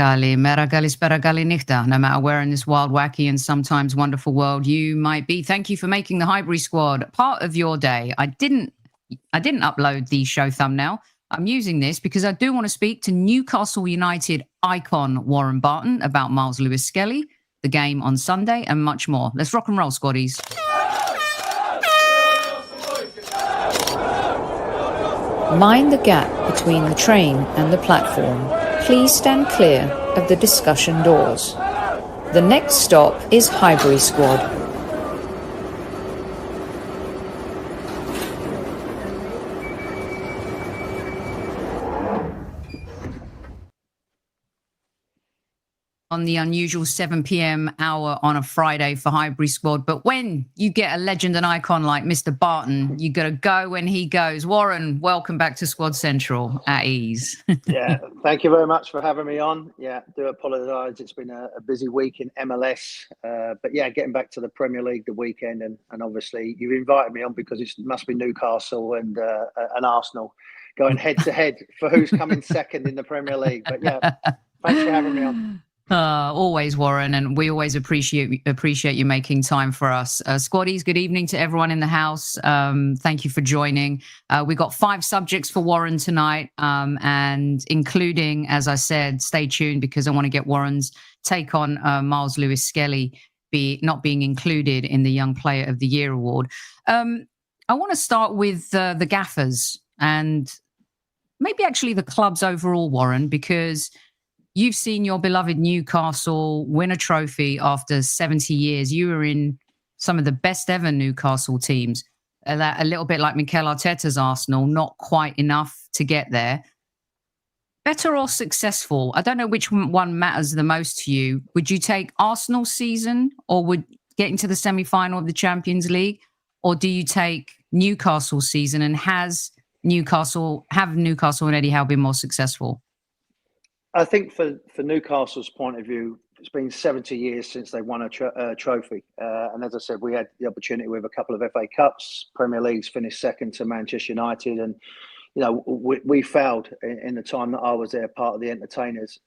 Kalimera, kalispera, kalinichta. No matter where in this wild, wacky, and sometimes wonderful world you might be, thank you for making the Highbury Squad part of your day. I didn't upload the show thumbnail. I'm using this because I do want to speak to Newcastle United icon Warren Barton about Miles Lewis-SKELLY, the game on Sunday, and much more. Let's rock and roll, squaddies. Mind the gap between the train and the platform. Please stand clear of the discussion doors. The next stop is Highbury Squad. On the unusual 7 p.m. hour on a Friday for Highbury Squad. But when you get a legend and icon like Mr. Barton, you got to go when he goes. Warren, welcome back to Squad Central at ease. Yeah, thank you very much for having me on. Yeah, do apologise. It's been a busy week in MLS. But yeah, getting back to the Premier League the weekend. And obviously you've invited me on because it must be Newcastle and Arsenal going head to head for who's coming second in the Premier League. But yeah, thanks for having me on. Always, Warren, and we always appreciate you making time for us. Squaddies, good evening to everyone in the house. Thank you for joining. We got 5 subjects for Warren tonight, and including, as I said, stay tuned because I want to get Warren's take on Miles Lewis-SKELLY not being included in the Young Player of the Year award. I want to start with the gaffers and maybe actually the clubs overall, Warren, because you've seen your beloved Newcastle win a trophy after 70 years. You were in some of the best ever Newcastle teams. A little bit like Mikel Arteta's Arsenal, not quite enough to get there. Better or successful? I don't know which one matters the most to you. Would you take Arsenal's season or would getting to the semi-final of the Champions League? Or do you take Newcastle's season and have Newcastle and Eddie Howe been more successful? I think for Newcastle's point of view, it's been 70 years since they won a trophy. And as I said, we had the opportunity with a couple of FA Cups. Premier League's finished second to Manchester United. And, you know, we failed in the time that I was there, part of the entertainers.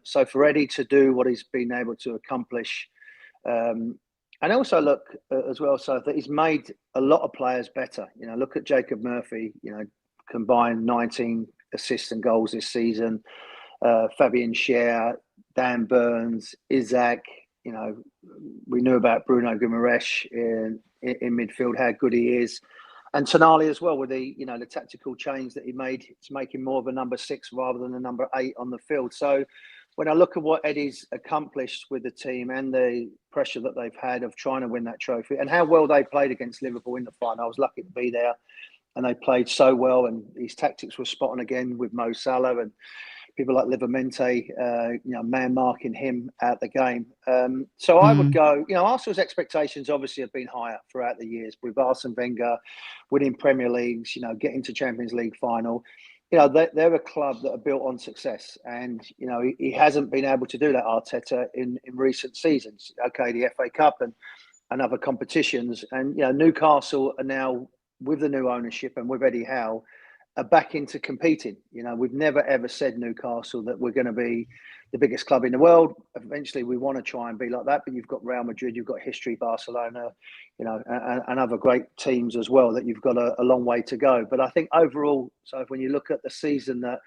So for Eddie to do what he's been able to accomplish, and also look as well, so that he's made a lot of players better. You know, look at Jacob Murphy, you know, combined 19 assists and goals this season. Fabian Schär, Dan Burns, ISAK. You know, we knew about Bruno Guimaraes in midfield, how good he is, and Tonali as well with the tactical change that he made to make him more of a number 6 rather than a number 8 on the field. So when I look at what Eddie's accomplished with the team and the pressure that they've had of trying to win that trophy and how well they played against Liverpool in the final, I was lucky to be there, and they played so well, and his tactics were spot on again with Mo Salah and people like Livamente, man marking him out the game. So I would go, Arsenal's expectations obviously have been higher throughout the years with Arsene Wenger winning Premier Leagues, getting to Champions League final. They're a club that are built on success. And, he hasn't been able to do that, Arteta, in recent seasons. Okay, the FA Cup and other competitions. And, Newcastle are now, with the new ownership and with Eddie Howe, are back into competing. We've never ever said Newcastle that we're going to be the biggest club in the world. Eventually we want to try and be like that, but you've got Real Madrid, you've got history, Barcelona, and other great teams as well that you've got a long way to go. But I think overall, so when you look at the season that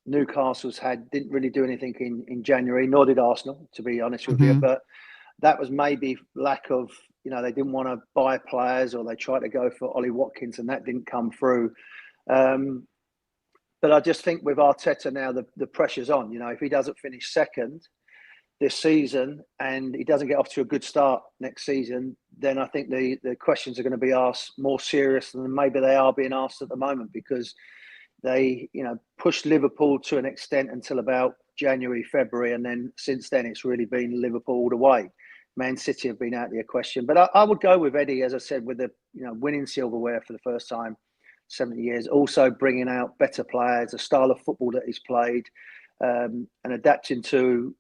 Newcastle's had, didn't really do anything in January, nor did Arsenal, to be honest with you, but that was maybe lack of, they didn't want to buy players, or they tried to go for Ollie Watkins and that didn't come through. But I just think with Arteta now, the pressure's on. If he doesn't finish second this season and he doesn't get off to a good start next season, then I think the questions are going to be asked more serious than maybe they are being asked at the moment, because they, pushed Liverpool to an extent until about January, February, and then since then it's really been Liverpool all the way. Man City have been out of the question, but I would go with Eddie, as I said, with the winning silverware for the first time 70 years, also bringing out better players, a style of football that he's played, and adapting to,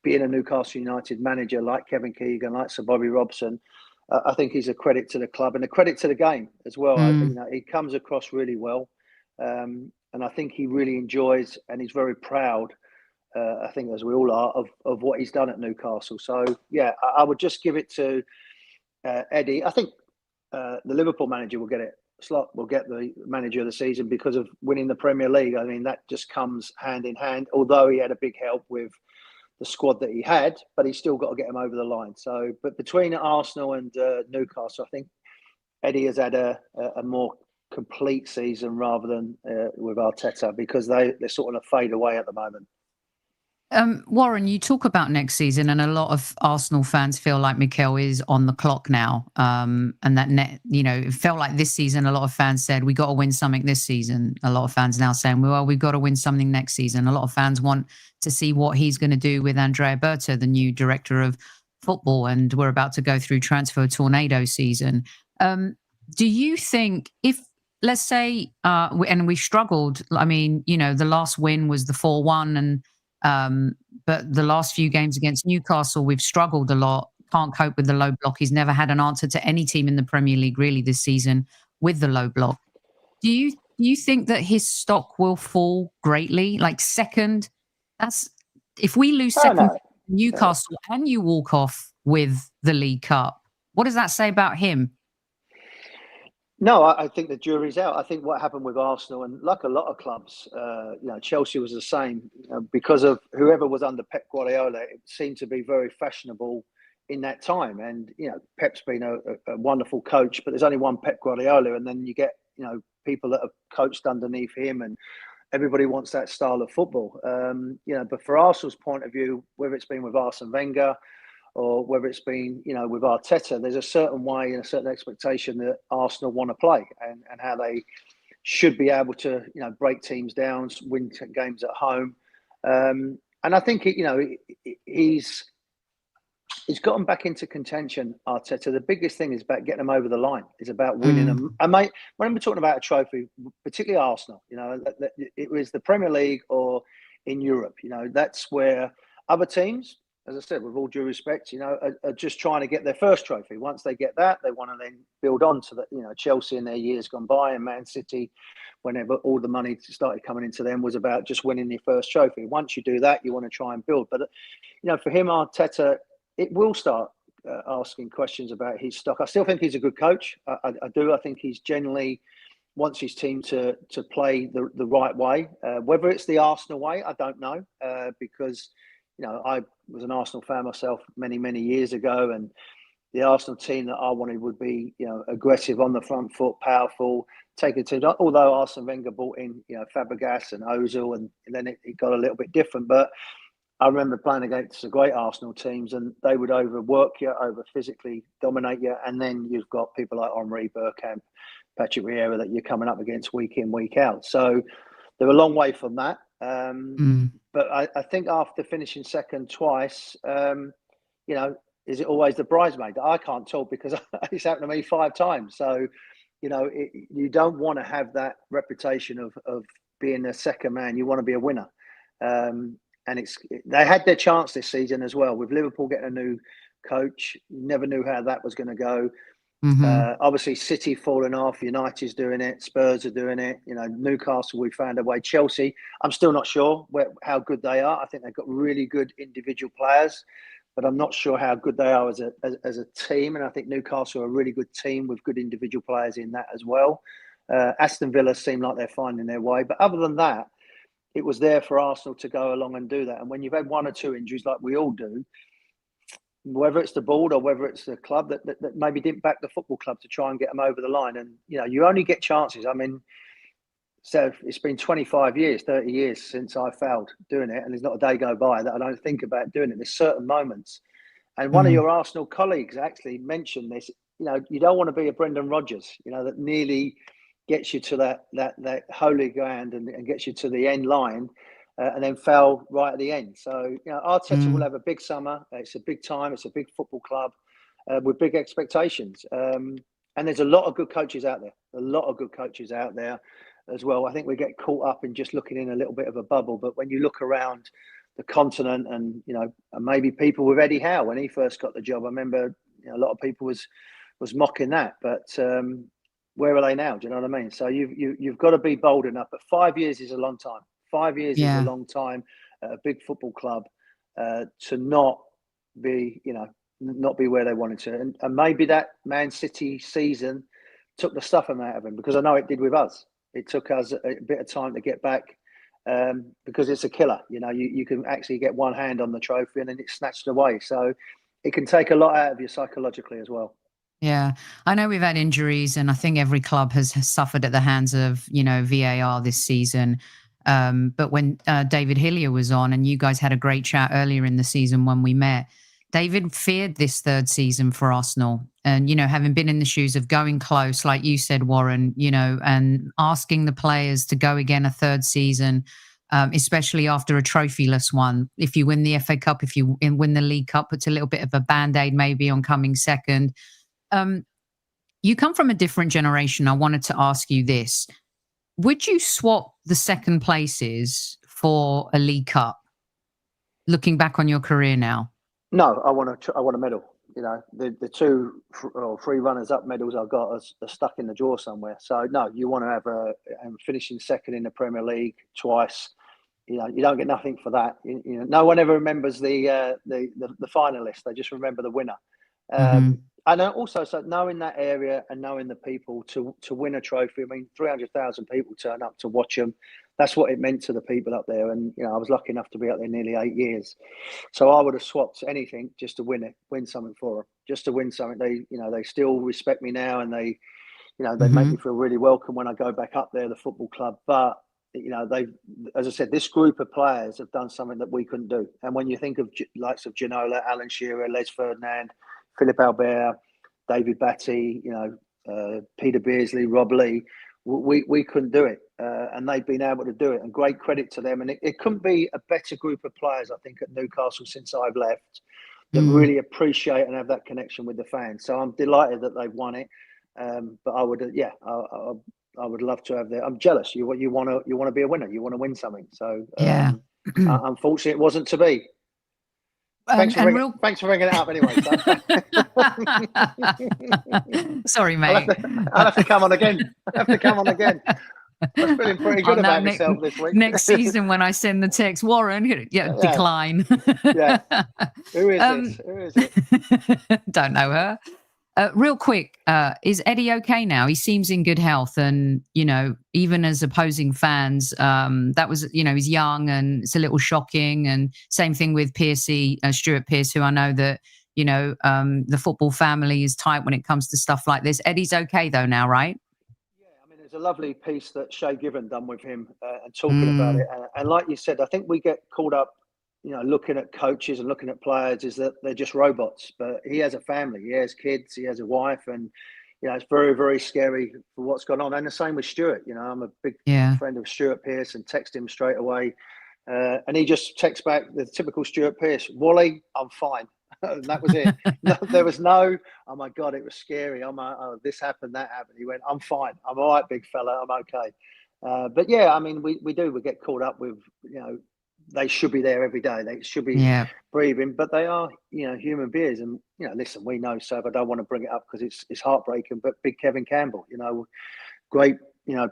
being a Newcastle United manager like Kevin Keegan, like Sir Bobby Robson. I think he's a credit to the club and a credit to the game as well. He comes across really well. And I think he really enjoys and he's very proud I think, as we all are, of what he's done at Newcastle. So yeah, I would just give it to Eddie. I think the Liverpool manager will get it. Slot will get the manager of the season because of winning the Premier League. I mean, that just comes hand in hand. Although he had a big help with the squad that he had, but he's still got to get him over the line. So, but between Arsenal and Newcastle, I think Eddie has had a more complete season rather than with Arteta, because they're sort of fade away at the moment. Warren, you talk about next season, and a lot of Arsenal fans feel like Mikel is on the clock now. And that, it felt like this season, a lot of fans said, we got to win something this season. A lot of fans now saying, well, we've got to win something next season. A lot of fans want to see what he's going to do with Andrea Berta, the new director of football. And we're about to go through transfer tornado season. Do you think, if, let's say, and we struggled, I mean, the last win was the 4-1, and but the last few games against Newcastle, we've struggled a lot. Can't cope with the low block. He's never had an answer to any team in the Premier League really this season with the low block. Do you think that his stock will fall greatly? Like second, if we lose second to Newcastle and you walk off with the League Cup, what does that say about him? No, I think the jury's out. I think what happened with Arsenal, and like a lot of clubs, Chelsea was the same, because of whoever was under Pep Guardiola. It seemed to be very fashionable in that time. And, Pep's been a wonderful coach, but there's only one Pep Guardiola. And then you get, people that have coached underneath him, and everybody wants that style of football. But for Arsenal's point of view, whether it's been with Arsene Wenger, or whether it's been, with Arteta, there's a certain way and a certain expectation that Arsenal want to play, and how they should be able to, break teams down, win games at home. And I think, he's gotten back into contention, Arteta. The biggest thing is about getting them over the line. It's about winning them. And mate, when we're talking about a trophy, particularly Arsenal, it was the Premier League or in Europe. That's where other teams, as I said, with all due respect, are just trying to get their first trophy. Once they get that, they want to then build on to that. Chelsea in their years gone by, and Man City, whenever all the money started coming into them, was about just winning their first trophy. Once you do that, you want to try and build. But, for him, Arteta, it will start asking questions about his stock. I still think he's a good coach. I do. I think he's generally wants his team to play the right way. Whether it's the Arsenal way, I don't know, because I was an Arsenal fan myself many, many years ago, and the Arsenal team that I wanted would be, aggressive on the front foot, powerful, taking to. Although Arsene Wenger brought in, Fabregas and Ozil, and then it got a little bit different. But I remember playing against the great Arsenal teams, and they would overwork you, over physically dominate you, and then you've got people like Henry, Bergkamp, Patrick Vieira that you're coming up against week in, week out. So they're a long way from that. But I think after finishing second twice, is it always the bridesmaid? I can't talk, because it's happened to me 5 times. So, you don't want to have that reputation of being a second man. You want to be a winner. And they had their chance this season as well, with Liverpool getting a new coach. You never knew how that was going to go. Obviously, City falling off, United's doing it, Spurs are doing it. Newcastle, we found a way. Chelsea, I'm still not sure how good they are. I think they've got really good individual players, but I'm not sure how good they are as a team. And I think Newcastle are a really good team with good individual players in that as well. Aston Villa seem like they're finding their way. But other than that, it was there for Arsenal to go along and do that. And when you've had 1 or 2 injuries, like we all do, whether it's the board or whether it's the club that maybe didn't back the football club to try and get them over the line. And, you only get chances. I mean, so it's been 25 years, 30 years since I failed doing it. And there's not a day go by that I don't think about doing it. There's certain moments. And one of your Arsenal colleagues actually mentioned this, you don't want to be a Brendan Rodgers, that nearly gets you to that holy ground and gets you to the end line. And then fell right at the end. So, Arteta will have a big summer. It's a big time. It's a big football club with big expectations. And there's a lot of good coaches out there. As well. I think we get caught up in just looking in a little bit of a bubble. But when you look around the continent and, and maybe people with Eddie Howe, when he first got the job, I remember a lot of people was mocking that. But where are they now? Do you know what I mean? So you've got to be bold enough. But 5 years is a long time. 5 years is a long time. at a big football club to not be, not be where they wanted to. And maybe that Man City season took the stuffing out of him, because I know it did with us. It took us a bit of time to get back, because it's a killer. You can actually get one hand on the trophy and then it's snatched away. So it can take a lot out of you psychologically as well. Yeah, I know we've had injuries, and I think every club has suffered at the hands of, VAR this season. But when David Hillier was on, and you guys had a great chat earlier in the season when we met, David feared this third season for Arsenal. And, having been in the shoes of going close, like you said, Warren, and asking the players to go again a third season, especially after a trophyless one. If you win the FA Cup, if you win the League Cup, it's a little bit of a Band-Aid maybe on coming second. You come from a different generation. I wanted to ask you this. Would you swap the second places for a League Cup, looking back on your career now? No, I want a medal. The 2 or 3 runners-up medals I've got are stuck in the drawer somewhere. So no, you want to have finishing second in the Premier League twice. You don't get nothing for that. No one ever remembers the finalists. They just remember the winner. And also, so knowing that area and knowing the people to win a trophy. I mean, 300,000 people turn up to watch them. That's what it meant to the people up there. And I was lucky enough to be up there nearly 8 years. So I would have swapped anything just to win something for them, just to win something. They still respect me now, and they make me feel really welcome when I go back up there, the football club. But as I said, this group of players have done something that we couldn't do. And when you think of likes of Ginola, Alan Shearer, Les Ferdinand, Philip Albert, David Batty, Peter Beardsley, Rob Lee, we couldn't do it. And they've been able to do it. And great credit to them. And it couldn't be a better group of players, I think, at Newcastle since I've left, that really appreciate and have that connection with the fans. So I'm delighted that they've won it. But I would, I would love to have that. I'm jealous. You want to be a winner. You want to win something. So unfortunately, it wasn't to be. Thanks for bringing it up anyway. Sorry, mate. I'll have to come on again. I was feeling pretty good about myself this week. Next season, when I send the text, Warren, decline. Who is it? Don't know her. Real quick, is Eddie okay now? He seems in good health, and even as opposing fans, that was he's young and it's a little shocking. And same thing with Stuart Pearce, who I know that the football family is tight when it comes to stuff like this. Eddie's okay though now, right? Yeah, I mean, there's a lovely piece that Shay Given done with him and talking about it. And like you said, I think we get caught up looking at coaches and looking at players is that they're just robots. But he has a family, he has kids, he has a wife, and it's very, very scary for what's gone on. And the same with Stuart. I'm a big friend of Stuart Pearce and text him straight away, and he just texts back the typical Stuart Pearce: "Wally, I'm fine." And that was it. There was no, "Oh my God, it was scary. This happened, that happened." He went, "I'm fine. I'm all right, big fella. I'm okay." But yeah, I mean, we get caught up with they should be there every day. They should be breathing, but they are, human beings. And listen, we know. So I don't want to bring it up because it's heartbreaking. But big Kevin Campbell, great,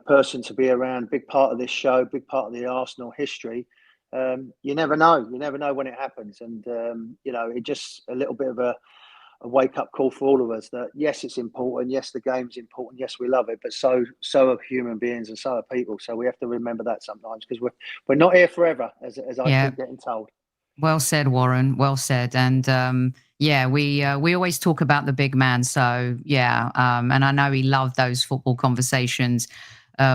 person to be around. Big part of this show. Big part of the Arsenal history. You never know. You never know when it happens. And it just a little bit of a wake-up call for all of us that yes, it's important, yes, the game's important, yes, we love it, but so are human beings and so are people. So we have to remember that sometimes, because we're not here forever, as I keep getting told. Well said, Warren. Well said. And we always talk about the big man. So and I know he loved those football conversations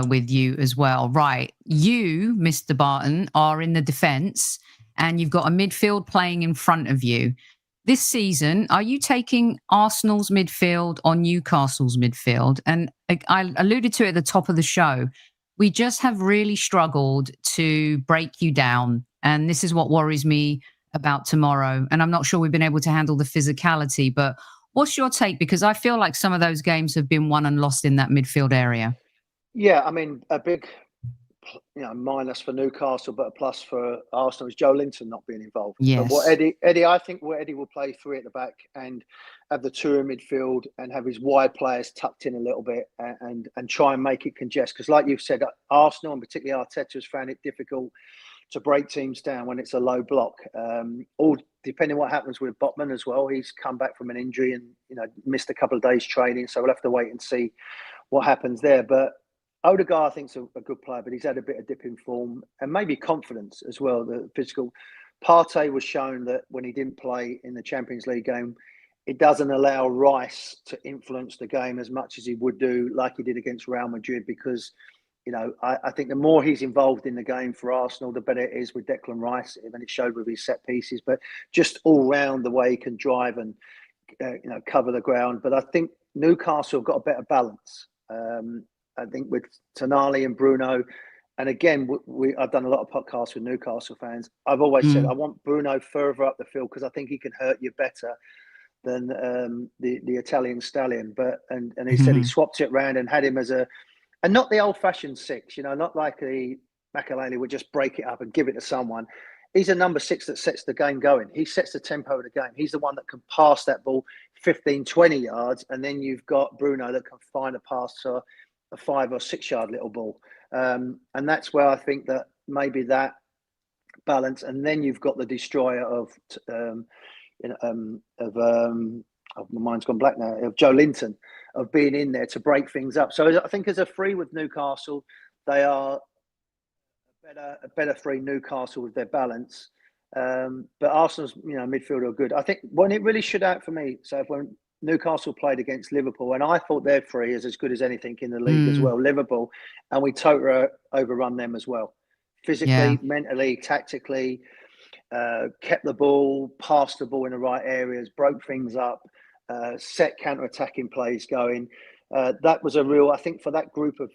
with you as well. Right, you, Mr. Barton, are in the defence, and you've got a midfield playing in front of you. This season, are you taking Arsenal's midfield or Newcastle's midfield? And I alluded to it at the top of the show. We just have really struggled to break you down. And this is what worries me about tomorrow. And I'm not sure we've been able to handle the physicality. But what's your take? Because I feel like some of those games have been won and lost in that midfield area. Yeah, I mean, a big minus for Newcastle, but a plus for Arsenal is Joe Linton not being involved. Yes. But I think Eddie will play 3 at the back and have the 2 in midfield and have his wide players tucked in a little bit and try and make it congest. Because like you've said, Arsenal and particularly Arteta has found it difficult to break teams down when it's a low block. All depending what happens with Botman as well. He's come back from an injury and missed a couple of days training, so we'll have to wait and see what happens there. But Odegaard, I think, is a good player, but he's had a bit of dip in form and maybe confidence as well. The physical. Partey was shown that when he didn't play in the Champions League game, it doesn't allow Rice to influence the game as much as he would do, like he did against Real Madrid, because I think the more he's involved in the game for Arsenal, the better it is with Declan Rice, and it showed with his set pieces, but just all round the way he can drive and cover the ground. But I think Newcastle have got a better balance. I think with Tonali and Bruno, and again, I've done a lot of podcasts with Newcastle fans. I've always said I want Bruno further up the field because I think he can hurt you better than the Italian stallion. And he said he swapped it around and had him as and not the old-fashioned 6, not like the Mikel would just break it up and give it to someone. He's a number 6 that sets the game going. He sets the tempo of the game. He's the one that can pass that ball 15, 20 yards, and then you've got Bruno that can find a pass to a 5 or 6 yard little ball. And that's where I think that maybe that balance, and then you've got the destroyer of my mind's gone black now, of Joe Linton, of being in there to break things up. So I think as a free with Newcastle, they are a better free, Newcastle, with their balance. But Arsenal's midfield are good. I think when it really stood out for me, so when Newcastle played against Liverpool, and I thought their free is as good as anything in the league as well, Liverpool, and we totally overrun them as well. Physically, mentally, tactically, kept the ball, passed the ball in the right areas, broke things up, set counter-attacking plays going. That was a real, I think, for that group of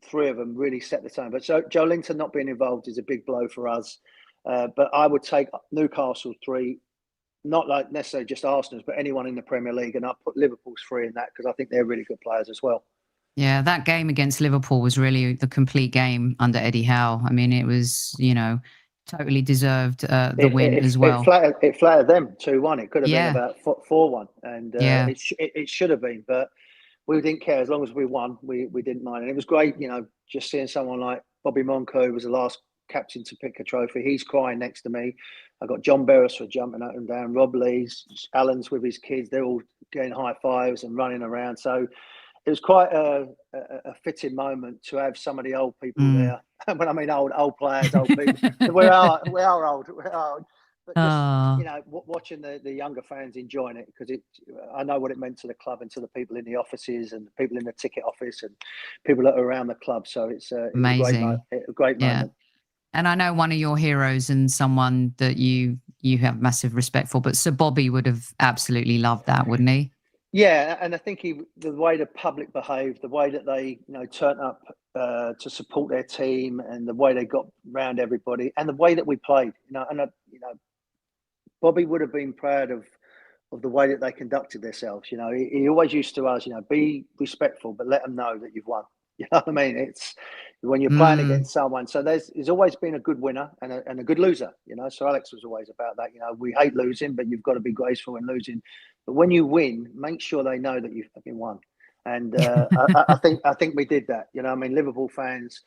3 of them, really set the tone. But so Joe Linton not being involved is a big blow for us. But I would take Newcastle 3, not like necessarily just Arsenal's, but anyone in the Premier League, and I'll put Liverpool's 3 in that because I think they're really good players as well. Yeah, that game against Liverpool was really the complete game under Eddie Howe. I mean, it was, totally deserved the win as well. It flattered them 2-1. It could have been about 4-1, and it should have been, but we didn't care. As long as we won, we didn't mind. And it was great, just seeing someone like Bobby Monco, who was the last captain to pick a trophy. He's crying next to me. I got John Beresford jumping up and down, Rob Lees, Alan's with his kids. They're all getting high fives and running around. So it was quite a fitting moment to have some of the old people there. When I mean old players, old people. we are old. But just, watching the younger fans enjoying it, because I know what it meant to the club and to the people in the offices and the people in the ticket office and people that are around the club. So it's amazing. A great moment. And I know one of your heroes and someone that you have massive respect for, but Sir Bobby would have absolutely loved that, wouldn't he? Yeah, and I think the way the public behaved, the way that they turned up to support their team, and the way they got round everybody, and the way that we played, Bobby would have been proud of the way that they conducted themselves. He always used to us, be respectful, but let them know that you've won. You know what I mean? It's when you're playing against someone. So there's always been a good winner and a good loser. So Alex was always about that. We hate losing, but you've got to be graceful in losing. But when you win, make sure they know that you've fucking won. And I think we did that. Liverpool fans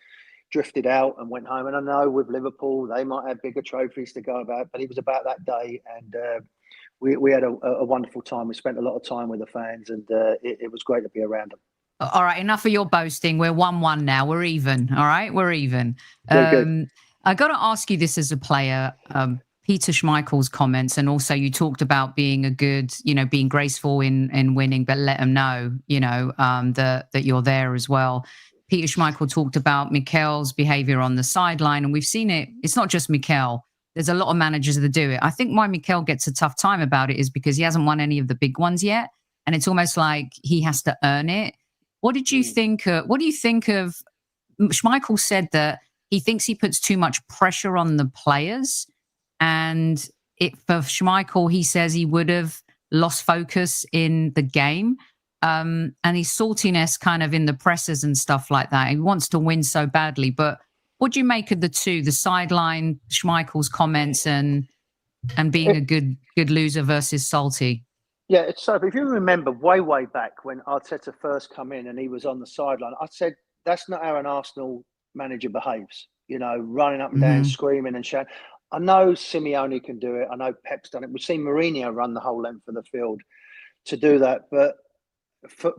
drifted out and went home. And I know with Liverpool, they might have bigger trophies to go about, but it was about that day. And we had a wonderful time. We spent a lot of time with the fans, and it was great to be around them. All right, enough of your boasting. We're 1-1 now. We're even. All right, we're even. I got to ask you this as a player. Peter Schmeichel's comments, and also you talked about being a good, being graceful in winning, but let them know, that you're there as well. Peter Schmeichel talked about Mikel's behaviour on the sideline, and we've seen it. It's not just Mikel. There's a lot of managers that do it. I think why Mikel gets a tough time about it is because he hasn't won any of the big ones yet, and it's almost like he has to earn it. What did you think? What do you think of? Schmeichel said that he thinks he puts too much pressure on the players, and for Schmeichel, he says he would have lost focus in the game, and his saltiness kind of in the presses and stuff like that. He wants to win so badly. But what do you make of the two? The sideline, Schmeichel's comments, and being a good loser versus salty. Yeah, so if you remember way back when Arteta first come in and he was on the sideline, I said, that's not how an Arsenal manager behaves. running up and down, screaming and shouting. I know Simeone can do it. I know Pep's done it. We've seen Mourinho run the whole length of the field to do that. But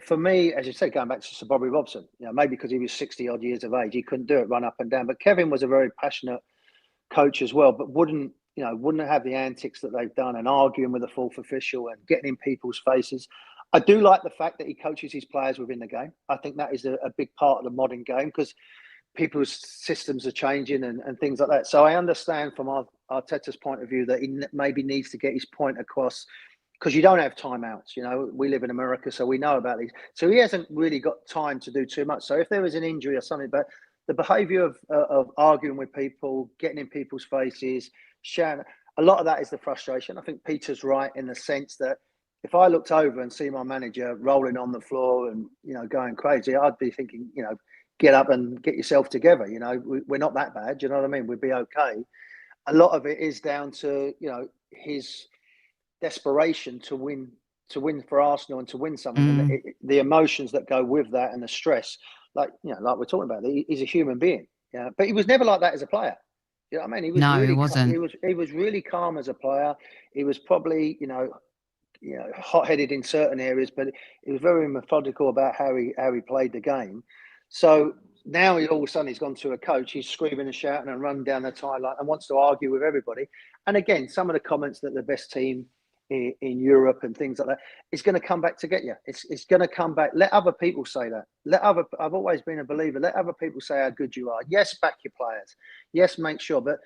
for me, as you said, going back to Sir Bobby Robson, maybe because he was 60 odd years of age, he couldn't do it, run up and down. But Kevin was a very passionate coach as well, but wouldn't have the antics that they've done and arguing with the fourth official and getting in people's faces. I do like the fact that he coaches his players within the game. I think that is a big part of the modern game because people's systems are changing and things like that. So I understand from Arteta's point of view that he maybe needs to get his point across because you don't have timeouts. We live in America, so we know about these. So he hasn't really got time to do too much. So if there is an injury or something, but the behaviour of arguing with people, getting in people's faces, shouting, a lot of that is the frustration. I think Peter's right in the sense that if I looked over and see my manager rolling on the floor and, going crazy, I'd be thinking, get up and get yourself together. We're not that bad. Do you know what I mean? We'd be okay. A lot of it is down to, his desperation to win for Arsenal and to win something. And the emotions that go with that and the stress, like we're talking about, he's a human being. Yeah. But he was never like that as a player. You know what I mean? He wasn't. He was really calm as a player. He was probably, hot-headed in certain areas, but he was very methodical about how he played the game. So now all of a sudden he's gone to a coach. He's screaming and shouting and running down the timeline and wants to argue with everybody. And again, some of the comments that the best team in Europe and things like that, it's going to come back to get you. It's going to come back. Let other people say that. I've always been a believer. Let other people say how good you are. Yes, back your players. Yes, make sure, but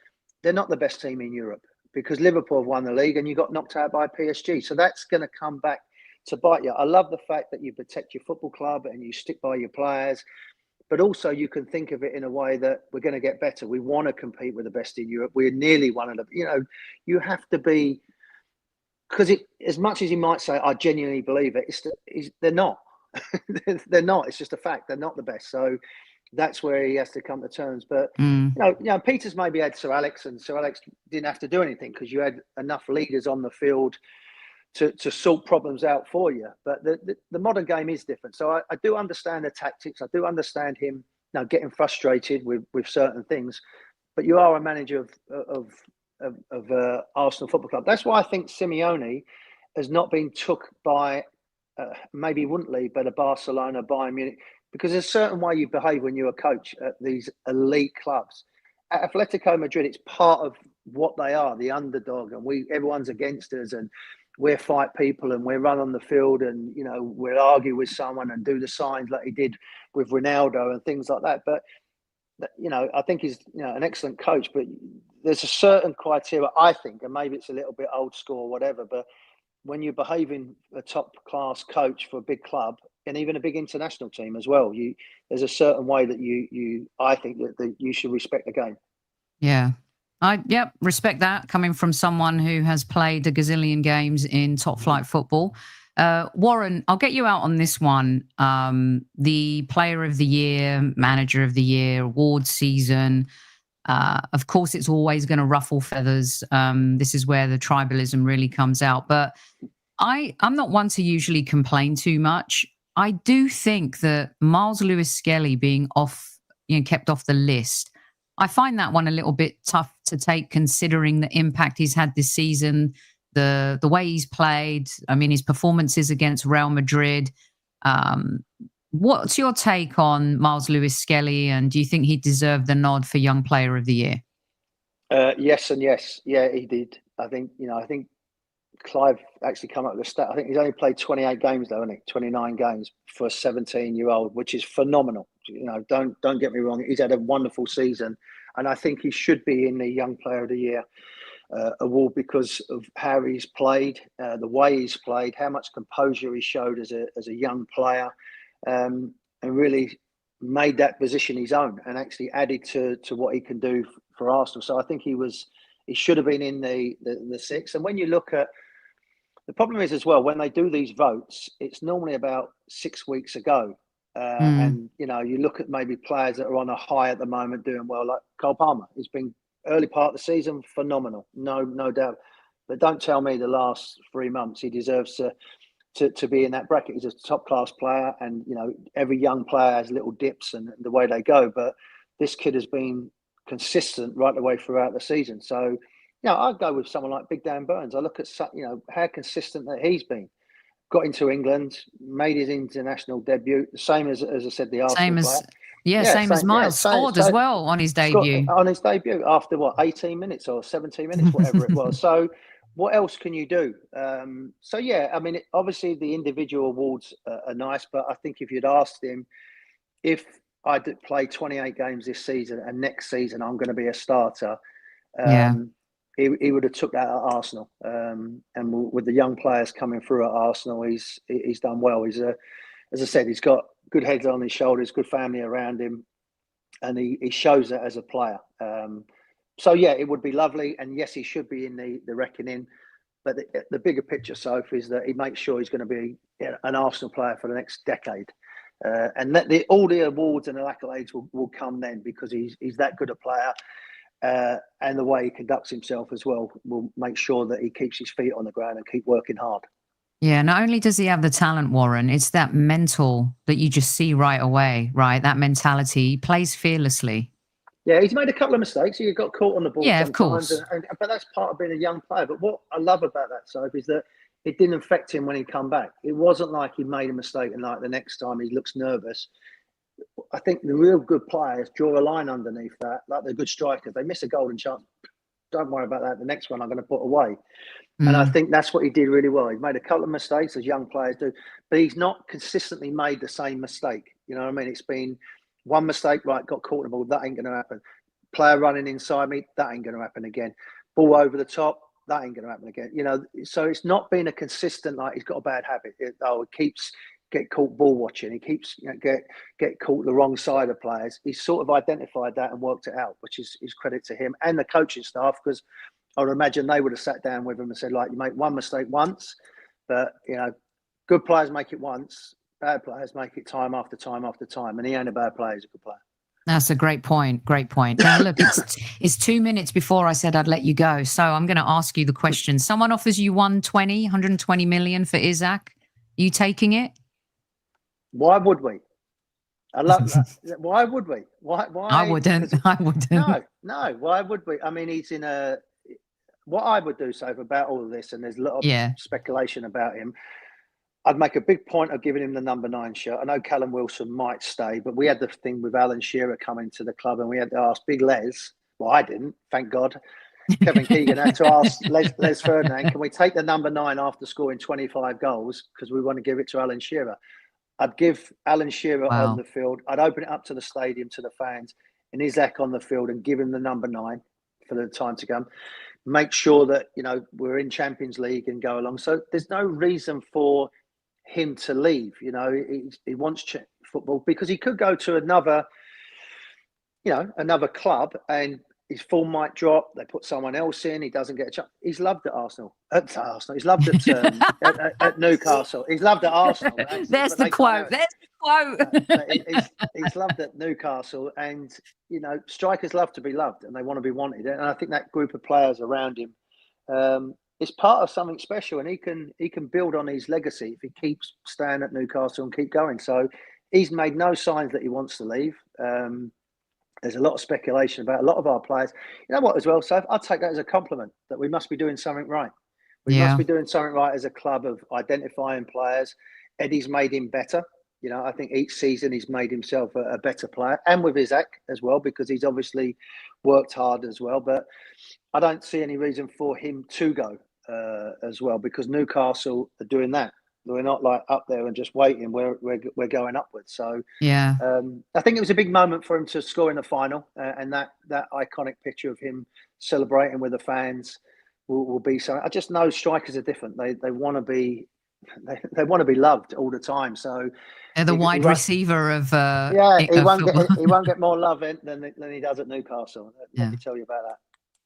they're not the best team in Europe because Liverpool have won the league and you got knocked out by PSG. So that's going to come back to bite you. I love the fact that you protect your football club and you stick by your players, but also you can think of it in a way that we're going to get better. We want to compete with the best in Europe. We're nearly one of them. You have to be, because as much as you might say, I genuinely believe it, they're not. They're not. It's just a fact. They're not the best. So that's where he has to come to terms. But Peter's maybe had Sir Alex, and Sir Alex didn't have to do anything because you had enough leaders on the field to sort problems out for you. But the modern game is different. So I do understand the tactics. I do understand him getting frustrated with certain things. But you are a manager of Arsenal Football Club. That's why I think Simeone has not been took by maybe he wouldn't leave, but a Barcelona, Bayern Munich, because there's a certain way you behave when you're a coach at these elite clubs. At Atletico Madrid, it's part of what they are, the underdog, and everyone's against us, and we fight people, and we run on the field, and we'll argue with someone and do the signs like he did with Ronaldo and things like that. But I think he's an excellent coach, but there's a certain criteria, I think, and maybe it's a little bit old school or whatever, but when you're behaving a top class coach for a big club and even a big international team as well, there's a certain way that I think that you should respect the game. Yeah. Respect that coming from someone who has played a gazillion games in top flight football. Warren, I'll get you out on this one. The player of the year, manager of the year, award season. Of course, it's always going to ruffle feathers. This is where the tribalism really comes out. But I'm not one to usually complain too much. I do think that Miles Lewis-SKELLY being kept off the list, I find that one a little bit tough to take, considering the impact he's had this season, the way he's played. I mean, his performances against Real Madrid. What's your take on Miles Lewis-SKELLY, and do you think he deserved the nod for Young Player of the Year? Yes and yes. Yeah, he did. I think Clive actually come up with a stat. I think he's only played 28 games though, hasn't he? 29 games for a 17-year-old, which is phenomenal. Don't get me wrong. He's had a wonderful season, and I think he should be in the Young Player of the Year award because of how he's played, the way he's played, how much composure he showed as a young player, and really made that position his own and actually added to what he can do for Arsenal. So I think he should have been in the six. And when you look at the problem is as well, when they do these votes, it's normally about 6 weeks ago. And, you look at maybe players that are on a high at the moment doing well, like Cole Palmer. He's been early part of the season, phenomenal, no doubt. But don't tell me the last 3 months he deserves to be in that bracket. He's a top class player, and every young player has little dips and the way they go. But this kid has been consistent right the way throughout the season. So, I'd go with someone like Big Dan Burns. I look at, how consistent that he's been. Got into England, made his international debut, the same as I said, the Arsenal player. Same as Miles. Scored as well on his debut. On his debut after 18 minutes or 17 minutes, whatever it was. So what else can you do? Obviously the individual awards are nice, but I think if you'd asked him, if I did play 28 games this season and next season I'm going to be a starter, he would have took that at Arsenal. And with the young players coming through at Arsenal, he's done well. As I said, he's got good heads on his shoulders, good family around him, and he shows that as a player. It would be lovely. And yes, he should be in the reckoning. But the bigger picture, Soph, is that he makes sure he's going to be an Arsenal player for the next decade. And that all the awards and the accolades will come then, because he's that good a player. And the way he conducts himself as well will make sure that he keeps his feet on the ground and keep working hard. Yeah, not only does he have the talent, Warren, it's that mental that you just see right away, right? That mentality. He plays fearlessly. Yeah, he's made a couple of mistakes. He got caught on the ball sometimes. Of course. But that's part of being a young player. But what I love about that, Soap, is that it didn't affect him when he come back. It wasn't like he made a mistake and like the next time he looks nervous. I think the real good players draw a line underneath that, like the good strikers. They miss a golden chance. Don't worry about that. The next one I'm going to put away. And I think that's what he did really well. He made a couple of mistakes, as young players do, but he's not consistently made the same mistake. You know what I mean? It's been one mistake, right, got caught in the ball, that ain't going to happen. Player running inside me, that ain't going to happen again. Ball over the top, that ain't going to happen again. So it's not been a consistent, like he's got a bad habit. He keeps get caught ball watching. He keeps get caught the wrong side of players. He's sort of identified that and worked it out, which is credit to him and the coaching staff, because I would imagine they would have sat down with him and said, like, you make one mistake once, but good players make it once, bad players make it time after time after time. And he ain't a bad player; he's a good player. That's a great point. Great point. Now, look, it's 2 minutes before I said I'd let you go, so I'm going to ask you the question. Someone offers you 120 million for ISAK. You taking it? Why would we? I love that. Why would we? Why? I wouldn't. No. Why would we? I mean, he's in a. What I would do, Soph, about all of this, and there's a lot of speculation about him. I'd make a big point of giving him the number 9 shirt. I know Callum Wilson might stay, but we had the thing with Alan Shearer coming to the club, and we had to ask Big Les. Well, I didn't, thank God. Kevin Keegan had to ask Les Ferdinand, can we take the number 9 after scoring 25 goals because we want to give it to Alan Shearer? I'd give Alan Shearer on the field. I'd open it up to the stadium, to the fans, and ISAK on the field, and give him the number 9 for the time to come. Make sure that, we're in Champions League and go along. So there's no reason for him to leave. He wants football, because he could go to another club and his form might drop. They put someone else in. He doesn't get a chance. He's loved at Arsenal. He's loved at Newcastle. He's loved at Arsenal. There's the quote. He's loved at Newcastle, and strikers love to be loved and they want to be wanted. And I think that group of players around him is part of something special, and he can build on his legacy if he keeps staying at Newcastle and keep going. So he's made no signs that he wants to leave. There's a lot of speculation about a lot of our players. You know what, as well, so I'd take that as a compliment, that we must be doing something right. We must be doing something right as a club of identifying players. Eddie's made him better. I think each season he's made himself a better player, and with ISAK as well, because he's obviously worked hard as well. But I don't see any reason for him to go as well, because Newcastle are doing that. We're not like up there and just waiting. We're going upwards. So I think it was a big moment for him to score in the final, and that iconic picture of him celebrating with the fans will be something. I just know strikers are different. They want to be. They want to be loved all the time. So they're the wide receiver of. He won't get more love than he does at Newcastle. Let me tell you about that.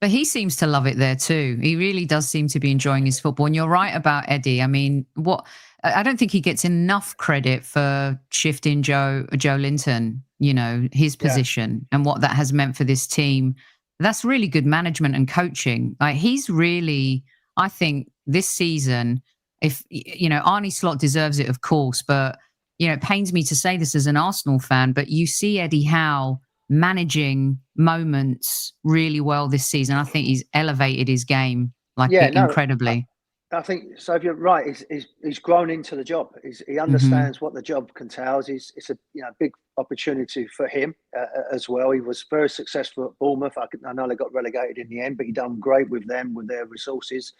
But he seems to love it there too. He really does seem to be enjoying his football. And you're right about Eddie. I mean, I don't think he gets enough credit for shifting Joe Linton, his position and what that has meant for this team. That's really good management and coaching. Like, he's really, I think this season, if, Arne Slot deserves it, of course, but, it pains me to say this as an Arsenal fan, but you see Eddie Howe managing moments really well this season. I think he's elevated his game incredibly. I think so. If you're right, he's grown into the job. He understands what the job entails. It's a big opportunity for him as well. He was very successful at Bournemouth. I know they got relegated in the end, but he done great with them with their resources.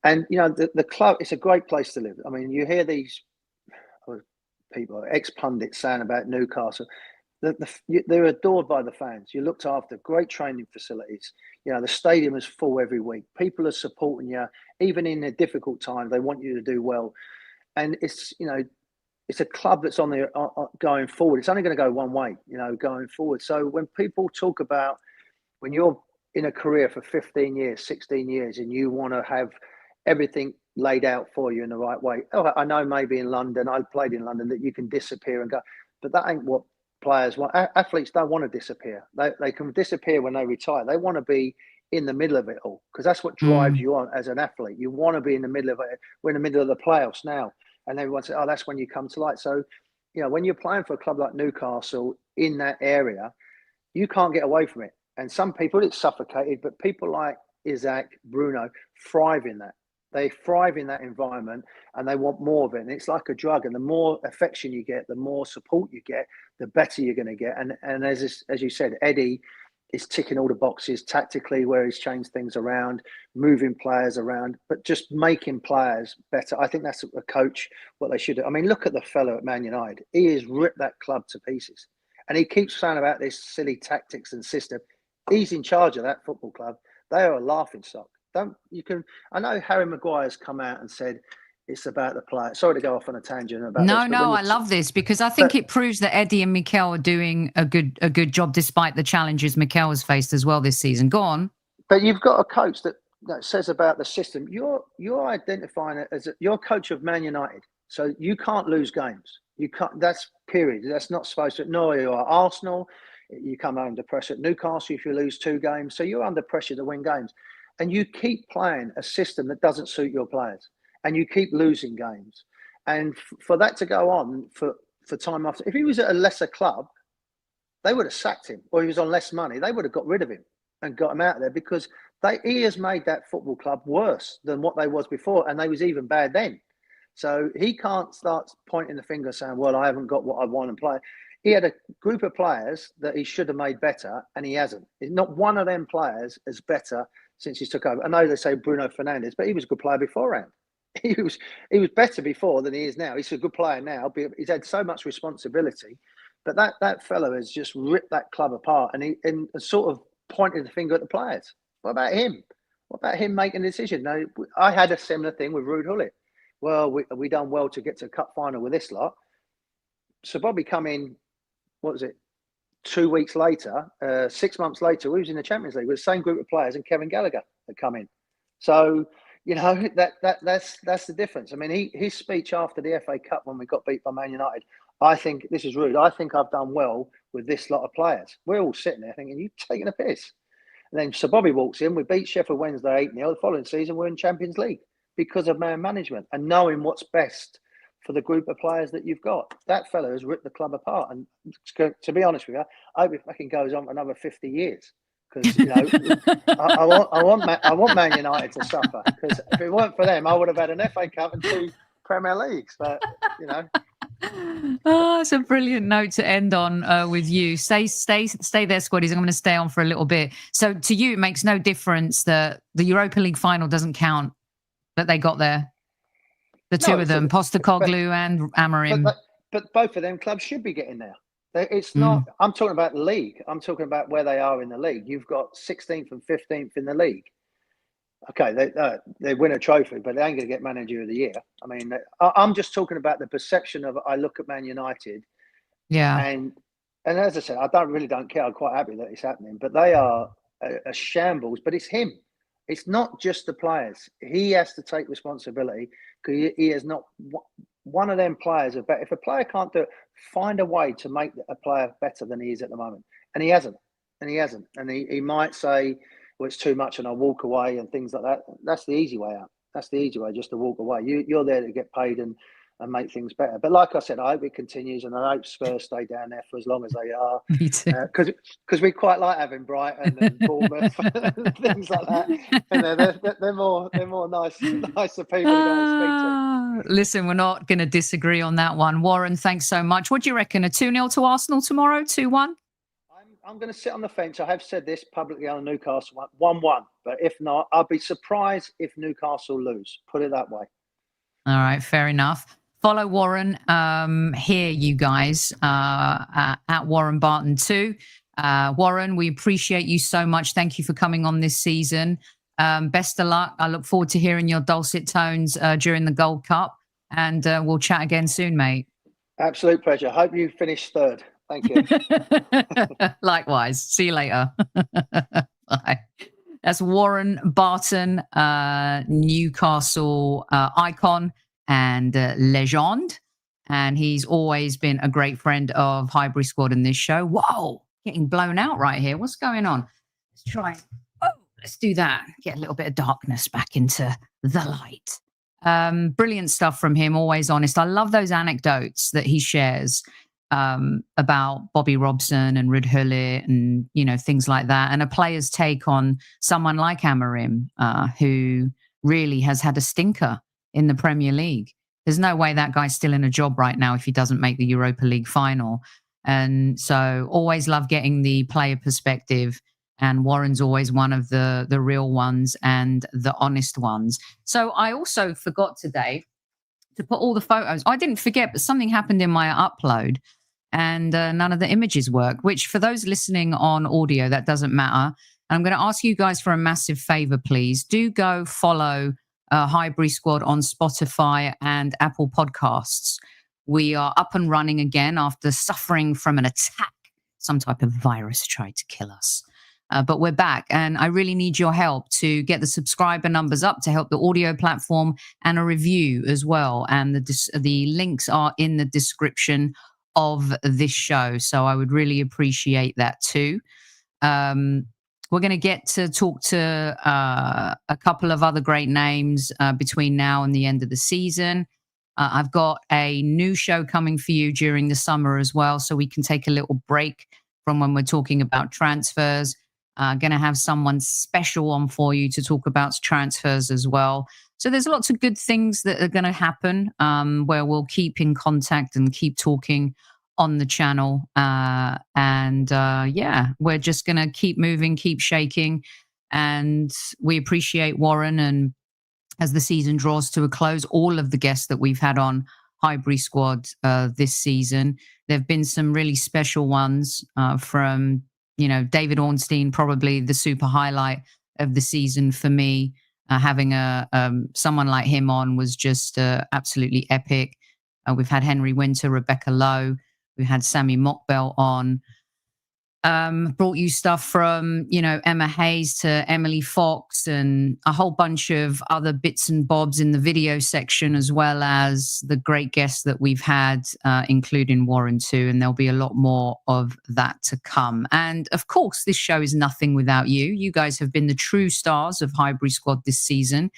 And the club, it's a great place to live. I mean, you hear these people, ex-pundits, saying about Newcastle. They're adored by the fans. You're looked after, great training facilities. The stadium is full every week. People are supporting you, even in a difficult time. They want you to do well, and it's a club that's on the going forward. It's only going to go one way, going forward. So when people talk about when you're in a career for 15 years, 16 years, and you want to have everything laid out for you in the right way. Oh, I know maybe in London, I played in London, that you can disappear and go, but that ain't what players want. Athletes don't want to disappear. They can disappear when they retire. They want to be in the middle of it all, because that's what drives you on as an athlete. You want to be in the middle of it. We're in the middle of the playoffs now, and everyone says, oh, that's when you come to light. So, when you're playing for a club like Newcastle in that area, you can't get away from it. And some people, it's suffocated, but people like ISAK, Bruno, thrive in that. They thrive in that environment, and they want more of it. And it's like a drug. And the more affection you get, the more support you get, the better you're going to get. And as you said, Eddie is ticking all the boxes tactically, where he's changed things around, moving players around, but just making players better. I think that's a coach, what they should do. I mean, look at the fellow at Man United. He has ripped that club to pieces. And he keeps saying about this silly tactics and system. He's in charge of that football club. They are a laughing stock. I know Harry Maguire's come out and said it's about the player. Sorry to go off on a tangent about this. No, I love this, because I think it proves that Eddie and Mikel are doing a good job, despite the challenges Mikel has faced as well this season. Go on. But you've got a coach that says about the system. You're identifying it as you're coach of Man United, so you can't lose games. You can't. That's period. That's not supposed to. No, you are Arsenal. You come under pressure at Newcastle if you lose 2 games. So you're under pressure to win games. And you keep playing a system that doesn't suit your players, and you keep losing games. And for that to go on for time after, if he was at a lesser club, they would have sacked him, or he was on less money, they would have got rid of him and got him out of there, because he has made that football club worse than what they was before, and they was even bad then. So he can't start pointing the finger saying, well, I haven't got what I want to play. He had a group of players that he should have made better, and he hasn't. Not one of them players is better since he took over. I know they say Bruno Fernandes, but he was a good player beforehand. He was better before than he is now. He's a good player now, but he's had so much responsibility. But that fellow has just ripped that club apart, and he sort of pointed the finger at the players. What about him? What about him making a decision? Now, I had a similar thing with Ruud Gullit. Well, we done well to get to a cup final with this lot. So Bobby come in, what was it, 2 weeks later, 6 months later, we was in the Champions League with the same group of players, and Kevin Gallagher had come in. So, that's the difference. I mean, his speech after the FA Cup when we got beat by Man United, I think, this is rude, I think I've done well with this lot of players. We're all sitting there thinking, you're taking a piss. And then Sir Bobby walks in, we beat Sheffield Wednesday 8-0. The following season, we're in Champions League because of man management and knowing what's best for the group of players that you've got. That fellow has ripped the club apart. And to be honest with you, I hope it fucking goes on for another 50 years. Because, I want Man United to suffer. Because if it weren't for them, I would have had an FA Cup and 2 Premier Leagues. But, Oh, it's a brilliant note to end on with you. Stay there, squaddies. I'm going to stay on for a little bit. So to you, it makes no difference that the Europa League final doesn't count, that they got there. The two of them, Postecoglou and AMORIM. But both of them clubs should be getting there. It's not. I'm talking about the league. I'm talking about where they are in the league. You've got 16th and 15th in the league. Okay, they win a trophy, but they ain't going to get Manager of the Year. I mean, I'm just talking about the perception of. I look at Man United, and as I said, I don't care. I'm quite happy that it's happening, but they are a shambles. But it's him. It's not just the players. He has to take responsibility, because he is not one of them players. If a player can't do it, find a way to make a player better than he is at the moment. And he hasn't. And he might say, well, it's too much and I'll walk away and things like that. That's the easy way out. That's the easy way, just to walk away. You're there to get paid and make things better. But like I said, I hope it continues, and I hope Spurs stay down there for as long as they are. Me too. Because we quite like having Brighton and Bournemouth and things like that. And they're more nicer people to go and speak to. Listen, we're not going to disagree on that one. Warren, thanks so much. What do you reckon? A 2-0 to Arsenal tomorrow? 2-1? I'm going to sit on the fence. I have said this publicly on Newcastle 1-1. But if not, I'll be surprised if Newcastle lose. Put it that way. All right, fair enough. Follow Warren here, you guys, at Warren Barton too. Warren, we appreciate you so much. Thank you for coming on this season. Best of luck. I look forward to hearing your dulcet tones during the Gold Cup, and we'll chat again soon, mate. Absolute pleasure. Hope you finish third. Thank you. Likewise. See you later. Bye. That's Warren Barton, Newcastle icon and legend. And he's always been a great friend of Highbury Squad in this show. Whoa, getting blown out right here. What's going on? Let's try. Oh, let's do that. Get a little bit of darkness back into the light. Brilliant stuff from him. Always honest. I love those anecdotes that he shares about Bobby Robson and Ruud Gullit and, you know, things like that. And a player's take on someone like AMORIM, who really has had a stinker in the Premier League. There's no way that guy's still in a job right now if he doesn't make the Europa League final. And so always love getting the player perspective. And Warren's always one of the real ones and the honest ones. So I also forgot today to put all the photos. I didn't forget, but something happened in my upload and none of the images work, which for those listening on audio, that doesn't matter. And I'm going to ask you guys for a massive favor, please. Do go follow Highbury Squad on Spotify and Apple Podcasts. We are up and running again after suffering from an attack. Some type of virus tried to kill us. But we're back, and I really need your help to get the subscriber numbers up to help the audio platform, and a review as well. And the links are in the description of this show. So I would really appreciate that too. We're going to get to talk to a couple of other great names between now and the end of the season. I've got a new show coming for you during the summer as well, so we can take a little break from when we're talking about transfers. Going to have someone special on for you to talk about transfers as well. So there's lots of good things that are going to happen where we'll keep in contact and keep talking on the channel. Yeah, we're just going to keep moving, keep shaking. And we appreciate Warren. And as the season draws to a close, all of the guests that we've had on Highbury Squad this season, there have been some really special ones from, you know, David Ornstein, probably the super highlight of the season for me. Having someone like him on was just absolutely epic. We've had Henry Winter, Rebecca Lowe. We had Sammy Mockbell on. Brought you stuff from, you know, Emma Hayes to Emily Fox and a whole bunch of other bits and bobs in the video section, as well as the great guests that we've had, including Warren too. And there'll be a lot more of that to come. And of course, this show is nothing without you. You guys have been the true stars of Highbury Squad this season.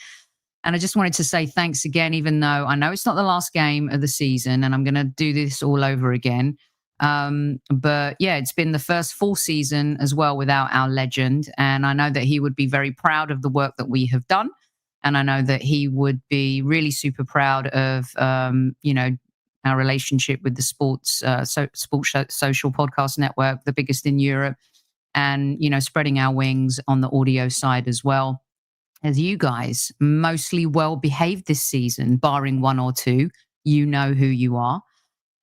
And I just wanted to say thanks again, even though I know it's not the last game of the season and I'm going to do this all over again. But yeah, it's been the first full season as well without our legend. And I know that he would be very proud of the work that we have done. And I know that he would be really super proud of, you know, our relationship with the Sports Social Podcast Network, the biggest in Europe, and, you know, spreading our wings on the audio side as well. As you guys, mostly well behaved this season, barring one or two, you know who you are.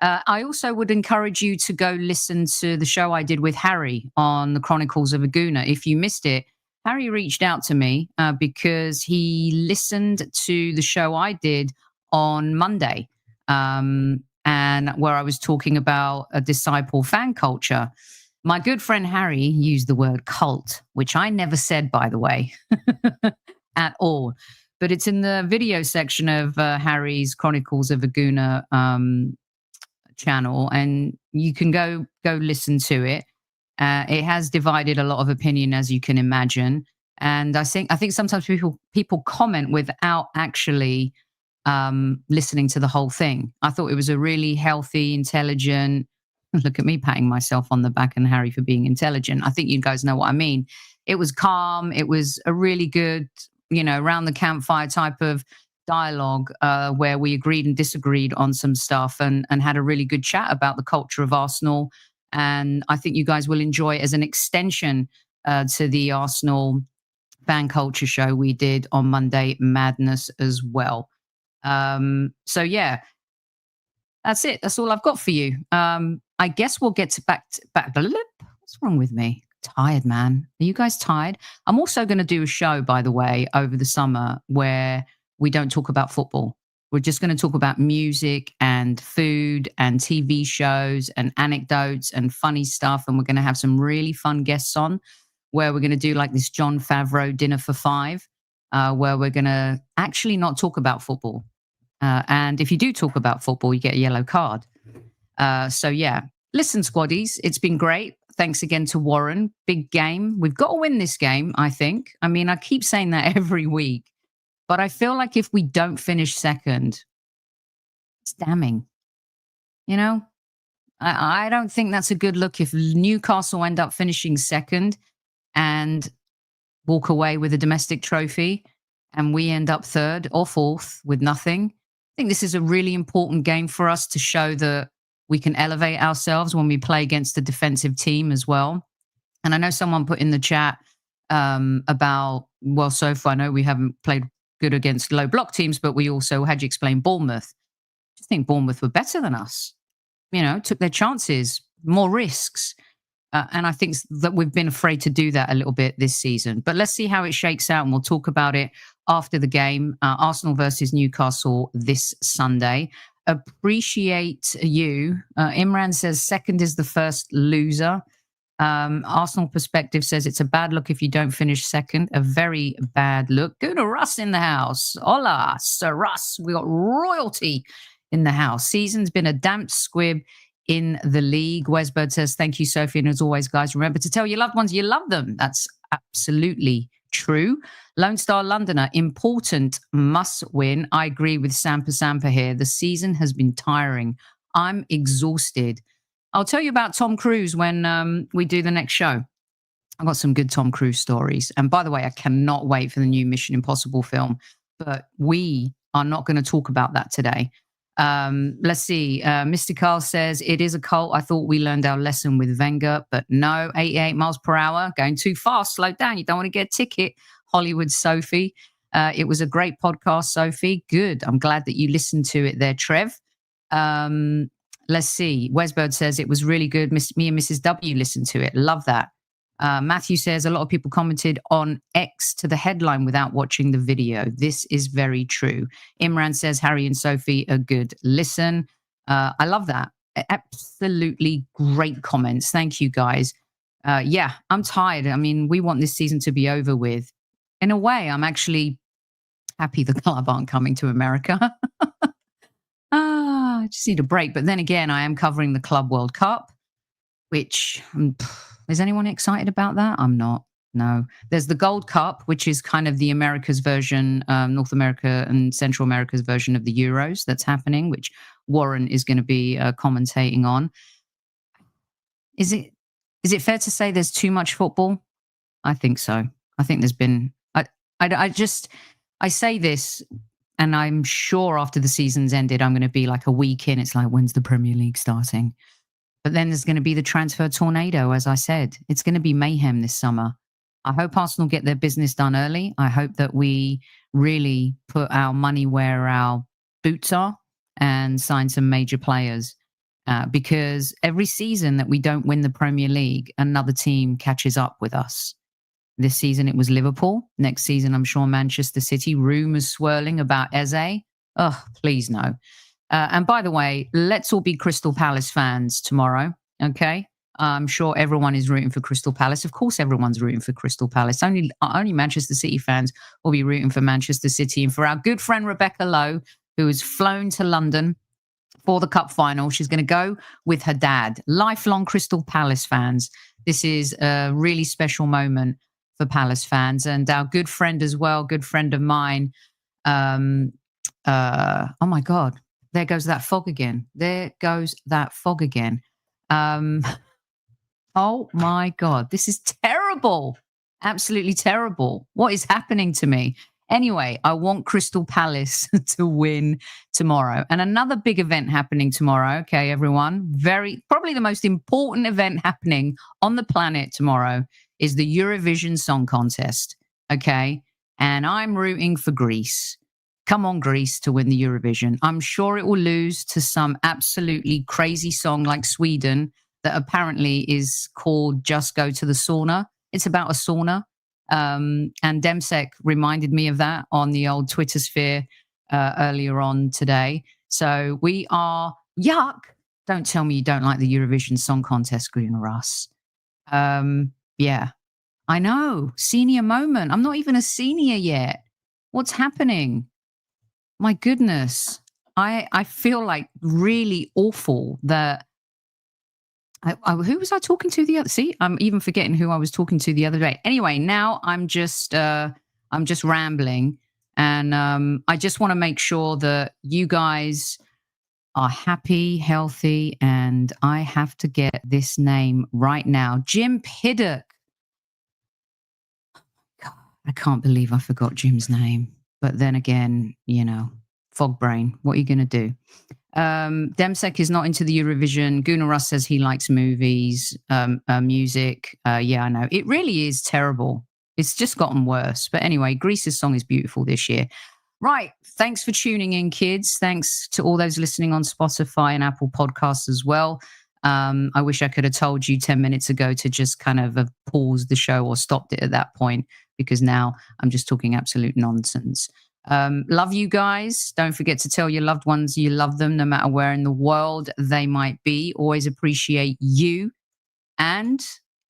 I also would encourage you to go listen to the show I did with Harry on the Chronicles of a Gooner. If you missed it, Harry reached out to me because he listened to the show I did on Monday, and where I was talking about a disciple fan culture. My good friend Harry used the word cult, which I never said, by the way, at all. But it's in the video section of Harry's Chronicles of a Gooner channel, and you can go listen to it. It has divided a lot of opinion, as you can imagine, and I think sometimes people comment without actually listening to the whole thing. I thought it was a really healthy, intelligent, look at me patting myself on the back and Harry for being intelligent. I think you guys know what I mean. It was calm. It was a really good, around the campfire type of dialogue where we agreed and disagreed on some stuff and had a really good chat about the culture of Arsenal. And I think you guys will enjoy it as an extension to the Arsenal fan culture show we did on Monday Madness as well. So yeah, that's it. That's all I've got for you. I guess we'll get to back. What's wrong with me? Tired, man. Are you guys tired? I'm also going to do a show, by the way, over the summer where we don't talk about football. We're just going to talk about music and food and TV shows and anecdotes and funny stuff. And we're going to have some really fun guests on where we're going to do like this Jon Favreau dinner for five, where we're going to actually not talk about football. And if you do talk about football, you get a yellow card. So yeah, listen, squaddies, it's been great. Thanks again to Warren. Big game. We've got to win this game, I think. I mean, I keep saying that every week, but I feel like if we don't finish second, it's damning. I don't think that's a good look if Newcastle end up finishing second and walk away with a domestic trophy and we end up third or fourth with nothing. I think this is a really important game for us to show that we can elevate ourselves when we play against a defensive team as well. And I know someone put in the chat about, well, so far I know we haven't played good against low block teams, but we also had you explain Bournemouth. I just think Bournemouth were better than us. Took their chances, more risks. And I think that we've been afraid to do that a little bit this season. But let's see how it shakes out, and we'll talk about it after the game. Arsenal versus Newcastle this Sunday. Appreciate you. Imran says second is the first loser. Arsenal Perspective says it's a bad look if you don't finish second. A very bad look. Go to Russ in the house. Hola, Sir Russ. We got royalty in the house. Season's been a damp squib in the league. Wesbird says, thank you, Sophie. And as always, guys, remember to tell your loved ones you love them. That's absolutely true. Lone Star Londoner, important, must win. I agree with Sampa here. The season has been tiring. I'm exhausted. I'll tell you about Tom Cruise when we do the next show. I've got some good Tom Cruise stories. And by the way, I cannot wait for the new Mission Impossible film. But we are not going to talk about that today. Let's see. Mr. Carl says, it is a cult. I thought we learned our lesson with Wenger, but no, 88 miles per hour, going too fast. Slow down. You don't want to get a ticket. Hollywood Sophie. It was a great podcast, Sophie. Good. I'm glad that you listened to it there, Trev. Let's see. Wesbird says it was really good. Me and Mrs. W listened to it. Love that. Matthew says a lot of people commented on X to the headline without watching the video. This is very true. Imran says Harry and Sophie a good listen. I love that. Absolutely great comments. Thank you, guys. Yeah, I'm tired. I mean, we want this season to be over with. In a way, I'm actually happy the club aren't coming to America. I just need a break. But then again, I am covering the Club World Cup, which... is anyone excited about that? I'm not. No. There's the Gold Cup, which is kind of the America's version, North America and Central America's version of the Euros that's happening, which Warren is going to be commentating on. Is it fair to say there's too much football? I think so. I think there's been... I say this, and I'm sure after the season's ended, I'm going to be like a week in. It's like, when's the Premier League starting? But then there's going to be the transfer tornado, as I said. It's going to be mayhem this summer. I hope Arsenal get their business done early. I hope that we really put our money where our boots are and sign some major players. Because every season that we don't win the Premier League, another team catches up with us. This season it was Liverpool. Next season, I'm sure Manchester City. Rumours swirling about Eze. Oh, please no. And by the way, let's all be Crystal Palace fans tomorrow, okay? I'm sure everyone is rooting for Crystal Palace. Of course, everyone's rooting for Crystal Palace. Only Manchester City fans will be rooting for Manchester City. And for our good friend Rebecca Lowe, who has flown to London for the cup final, she's going to go with her dad. Lifelong Crystal Palace fans. This is a really special moment for Palace fans. And our good friend as well, good friend of mine, oh my God, there goes that fog again. There goes that fog again. Oh my God, this is terrible. Absolutely terrible. What is happening to me? Anyway, I want Crystal Palace to win tomorrow. And another big event happening tomorrow. Okay, everyone. Probably the most important event happening on the planet tomorrow is the Eurovision Song Contest. Okay. And I'm rooting for Greece. Come on, Greece, to win the Eurovision. I'm sure it will lose to some absolutely crazy song like Sweden that apparently is called Just Go to the Sauna. It's about a sauna. And Demsek reminded me of that on the old Twitter sphere earlier on today. So we are, yuck. Don't tell me you don't like the Eurovision Song Contest, Green Russ. Yeah, I know. Senior moment. I'm not even a senior yet. What's happening? My goodness. I feel like really awful that who was I talking to the other? See, I'm even forgetting who I was talking to the other day. Anyway, now I'm just rambling, and I just want to make sure that you guys are happy, healthy, and I have to get this name right now. Jim Piddock. God, I can't believe I forgot Jim's name. But then again, you know, fog brain. What are you going to do? Demsek is not into the Eurovision. Gunnar Russ says he likes movies, music. Yeah, I know. It really is terrible. It's just gotten worse. But anyway, Greece's song is beautiful this year. Right. Thanks for tuning in, kids. Thanks to all those listening on Spotify and Apple Podcasts as well. I wish I could have told you 10 minutes ago to just kind of pause the show or stopped it at that point, because now I'm just talking absolute nonsense. Love you guys. Don't forget to tell your loved ones you love them, no matter where in the world they might be. Always appreciate you. And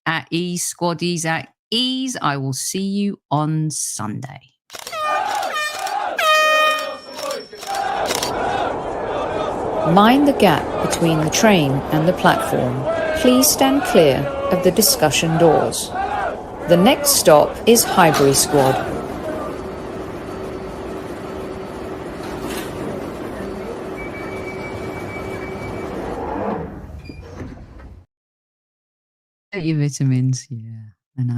at ease, squaddies at ease, I will see you on Sunday. Mind the gap between the train and the platform. Please stand clear of the discussion doors. The next stop is Highbury Squad. Get your vitamins. Yeah, I know.